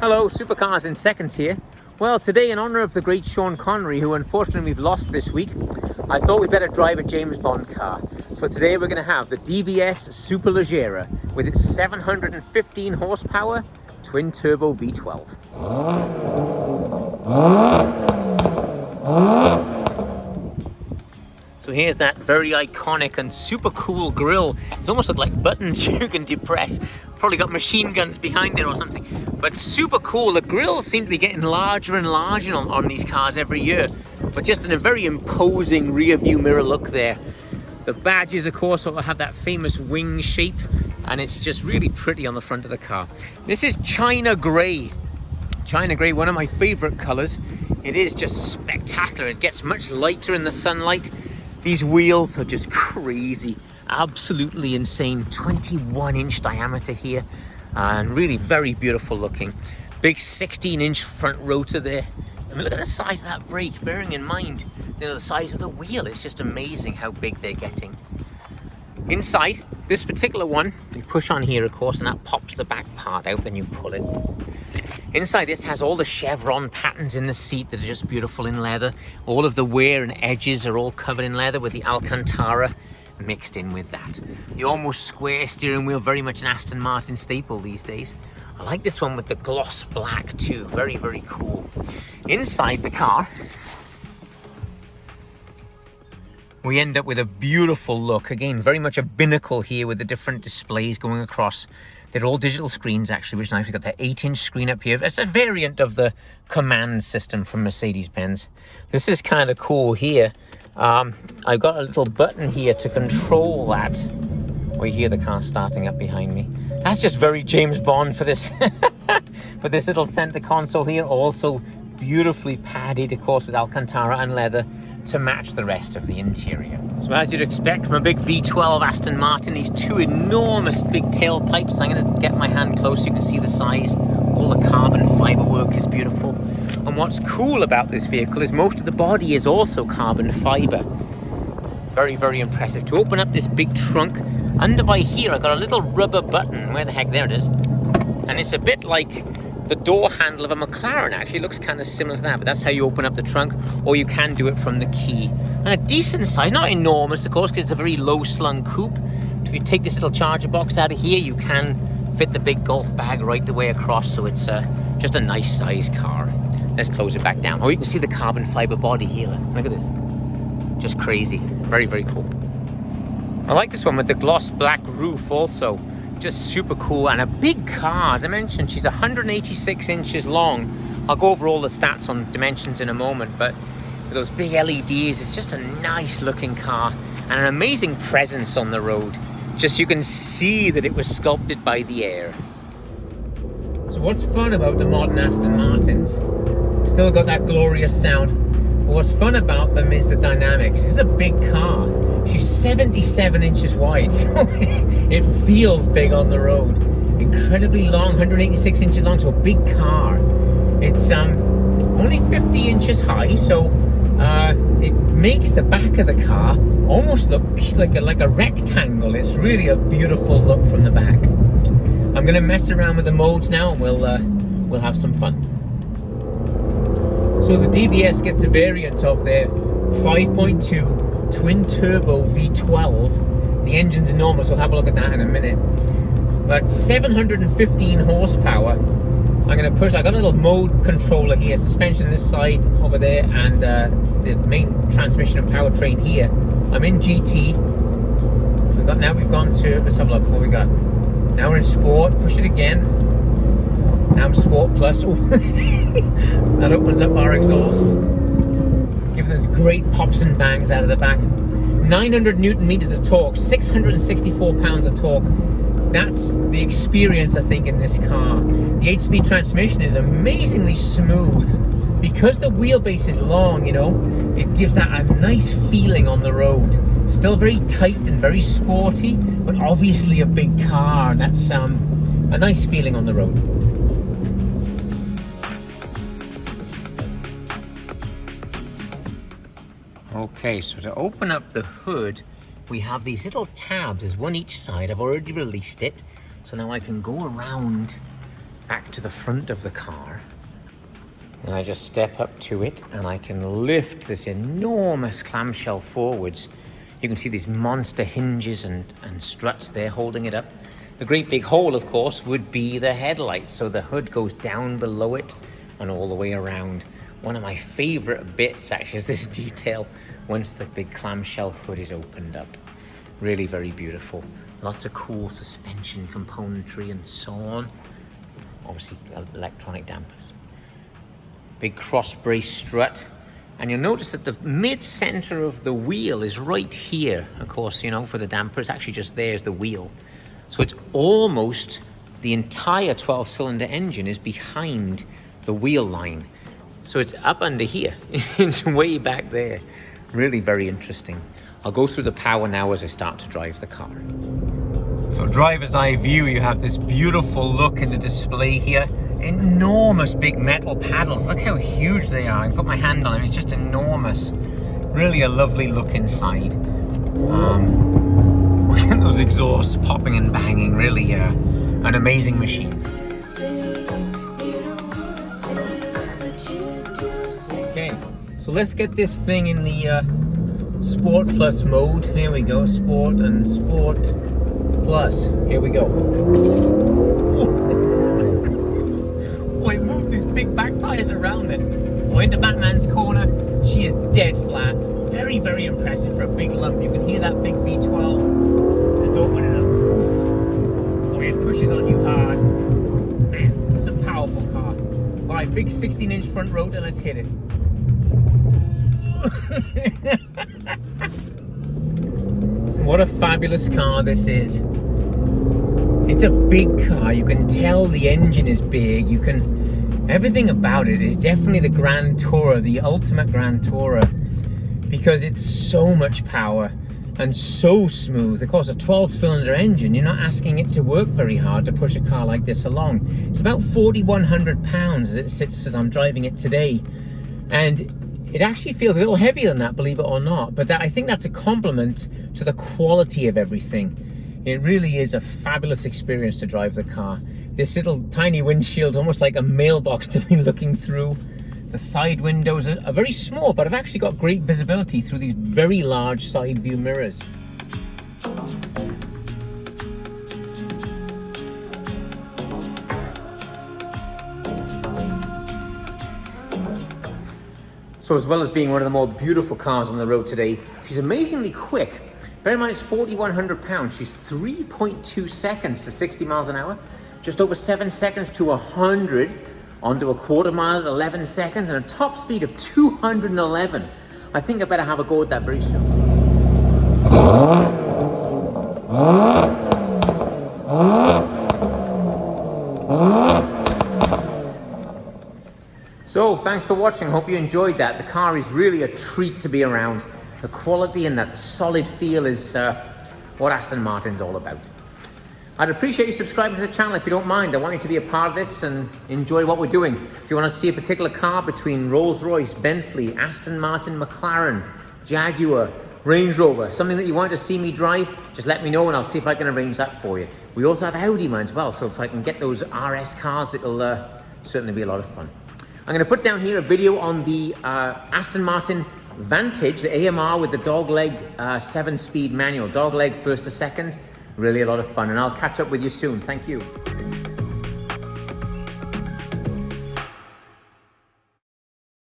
Hello, Supercars in Seconds here. Well, today in honour of the great Sean Connery, who unfortunately we've lost this week, I thought we'd better drive a James Bond car. So today we're going to have the DBS Superleggera with its 715 horsepower twin-turbo V12. So here's that very iconic and super cool grille. It's almost like buttons you can depress. Probably got machine guns behind there or something. But super cool. The grills seem to be getting larger and larger on these cars every year. But just in a very imposing rear view mirror look there. The badges, of course, sort of have that famous wing shape. And it's just really pretty on the front of the car. This is China Grey. China Grey, one of my favorite colors. It is just spectacular. It gets much lighter in the sunlight. These wheels are just crazy, absolutely insane. 21-inch diameter here, and really very beautiful looking. Big 16-inch front rotor there. I mean, look at the size of that brake, bearing in mind, the size of the wheel. It's just amazing how big they're getting. Inside, this particular one, you push on here, of course, and that pops the back part out, then you pull it. Inside this has all the chevron patterns in the seat that are just beautiful in leather. All of the wear and edges are all covered in leather with the Alcantara mixed in with that. The almost square steering wheel, very much an Aston Martin staple these days. I like this one with the gloss black too, very, very cool. Inside the car, we end up with a beautiful look. Again, very much a binnacle here with the different displays going across. They're all digital screens actually, which nice. We've got the 8-inch screen up here. It's a variant of the command system from Mercedes-Benz. This is kind of cool here. I've got a little button here to control that. We hear the car starting up behind me. That's just very James Bond for this for this little center console here. Also beautifully padded, of course, with Alcantara and leather to match the rest of the interior. So as you'd expect from a big V12 Aston Martin, these two enormous big tailpipes. I'm going to get my hand close so you can see the size. All the carbon fiber work is beautiful. And what's cool about this vehicle is most of the body is also carbon fiber. Very, very impressive. To open up this big trunk, under by here I've got a little rubber button. Where the heck, there it is. And it's a bit like the door handle of a McLaren. Actually looks kind of similar to that, but that's how you open up the trunk, or you can do it from the key. And a decent size, not enormous of course, because it's a very low slung coupe. If you take this little charger box out of here, you can fit the big golf bag right the way across, so it's just a nice size car. Let's close it back down. Oh, you can see the carbon fiber body here. Look at this, just crazy. Very, very cool. I like this one with the gloss black roof also. Just super cool, and a big car. As I mentioned, she's 186 inches long. I'll go over all the stats on dimensions in a moment, but with those big LEDs, it's just a nice looking car and an amazing presence on the road. Just you can see that it was sculpted by the air. So what's fun about the modern Aston Martins? Still got that glorious sound. But what's fun about them is the dynamics. This is a big car. She's 77 inches wide, so it feels big on the road. Incredibly long, 186 inches long, so a big car. It's only 50 inches high, so it makes the back of the car almost look like a rectangle. It's really a beautiful look from the back. I'm going to mess around with the modes now, and we'll have some fun. So the DBS gets a variant of their 5.2 twin-turbo V12. The engine's enormous, we'll have a look at that in a minute. But 715 horsepower. I'm going to push, I got a little mode controller here, suspension this side, over there, and the main transmission and powertrain here. I'm in GT. We've gone to, let's have a look what we got. Now we're in Sport, push it again. Now I'm Sport Plus. That opens up our exhaust. Giving us great pops and bangs out of the back. 900 Newton meters of torque, 664 pounds of torque. That's the experience, I think, in this car. The 8-speed transmission is amazingly smooth. Because the wheelbase is long, it gives that a nice feeling on the road. Still very tight and very sporty, but obviously a big car. And that's a nice feeling on the road. Okay, so to open up the hood, we have these little tabs. There's one each side. I've already released it. So now I can go around back to the front of the car. And I just step up to it and I can lift this enormous clamshell forwards. You can see these monster hinges and struts there holding it up. The great big hole, of course, would be the headlights. So the hood goes down below it and all the way around. One of my favorite bits actually is this detail once the big clamshell hood is opened up. Really very beautiful. Lots of cool suspension componentry and so on. Obviously electronic dampers. Big cross brace strut. And you'll notice that the mid-center of the wheel is right here. Of course, you know, for the damper, it's actually just there's the wheel. So it's almost the entire 12-cylinder engine is behind the wheel line. So it's up under here. It's way back there. Really very interesting. I'll go through the power now as I start to drive the car. So driver's eye view, you have this beautiful look in the display here. Enormous big metal paddles. Look how huge they are. I can put my hand on it. It's just enormous. Really a lovely look inside. Those exhausts popping and banging. Really an amazing machine. Okay, so let's get this thing in the Sport Plus mode. Here we go. Sport and Sport Plus. Here we go. Oh, it moved these big back tires around it. Oh, into Batman's corner. She is dead flat. Very, very impressive for a big lump. You can hear that big V12. Let's open it up. Oof. Oh, it pushes on you hard. Man, it's a powerful car. All right, big 16-inch front rotor. Let's hit it. So what a fabulous car this is. It's a big car. You can tell the engine is big. You can everything about it is definitely the Grand Tourer, the ultimate Grand Tourer, because it's so much power and so smooth. Of course, a 12-cylinder engine, you're not asking it to work very hard to push a car like this along. It's about 4,100 pounds as it sits as I'm driving it today, and it actually feels a little heavier than that, believe it or not, but I think that's a compliment to the quality of everything. It really is a fabulous experience to drive the car. This little tiny windshield, almost like a mailbox to be looking through. The side windows are very small, but I've actually got great visibility through these very large side view mirrors. So as well as being one of the more beautiful cars on the road today, she's amazingly quick. Bear in mind it's 4,100 pounds. She's 3.2 seconds to 60 miles an hour, just over 7 seconds to 100, onto a quarter mile at 11 seconds, and a top speed of 211. I think I better have a go at that very soon. So thanks for watching. Hope you enjoyed that. The car is really a treat to be around. The quality and that solid feel is what Aston Martin's all about. I'd appreciate you subscribing to the channel if you don't mind. I want you to be a part of this and enjoy what we're doing. If you want to see a particular car between Rolls-Royce, Bentley, Aston Martin, McLaren, Jaguar, Range Rover, something that you want to see me drive, just let me know and I'll see if I can arrange that for you. We also have Audi as well, so if I can get those RS cars, it'll certainly be a lot of fun. I'm going to put down here a video on the Aston Martin Vantage, the AMR with the dogleg 7-speed manual. Dogleg first to second. Really a lot of fun, and I'll catch up with you soon. Thank you.